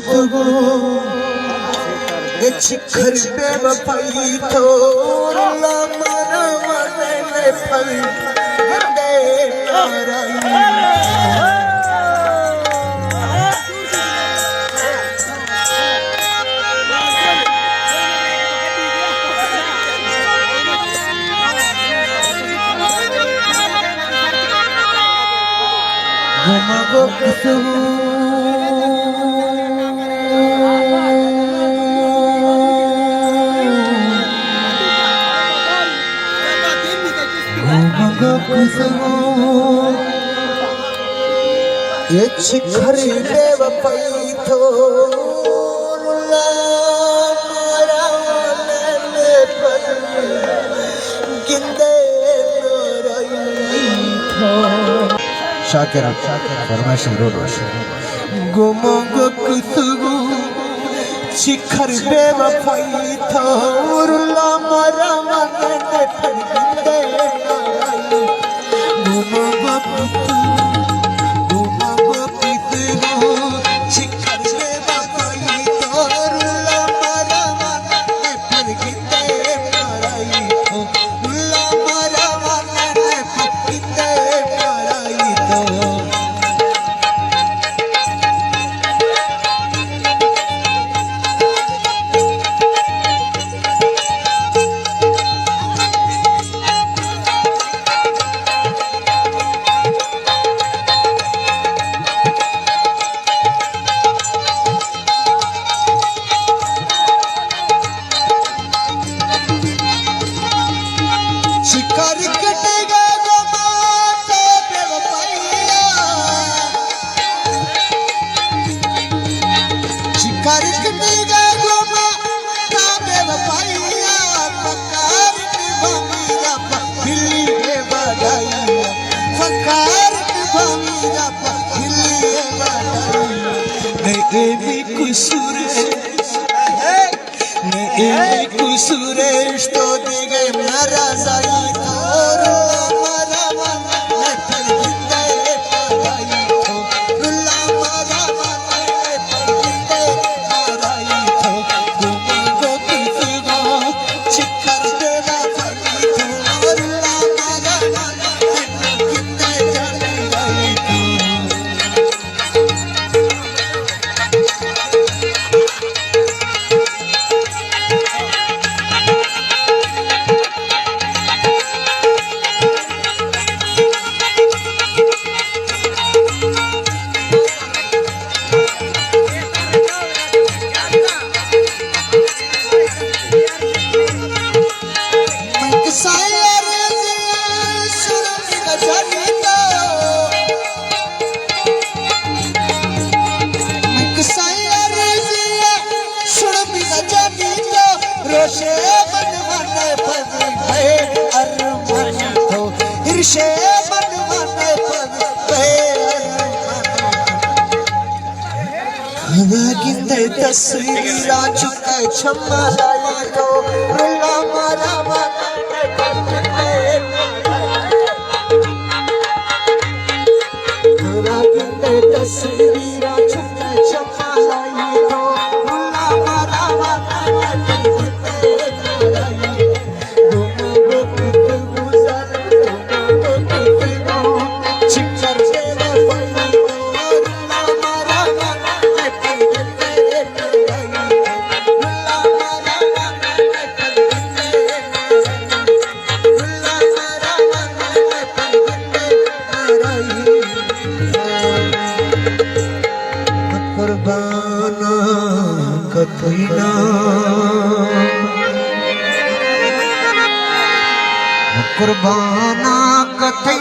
गुफ्तगू चिखर बेवफाई थोड़ा मन में फल दे ये चिखर बेवफाई थोड़ा मारा वाले पर गिंदे शाकिरा फरमाइश रोज गुमगुफ्तगू चिखर बेवफाई थोड़ा मारा वाले पर गिंदे सुरेश तो दे गए मारा जाई तस्वीरा चुके क्षमा लाई तो रुला मारा तस्वीरा चुके क्षमा लाई तो रुला मारा कुर्बाना कथई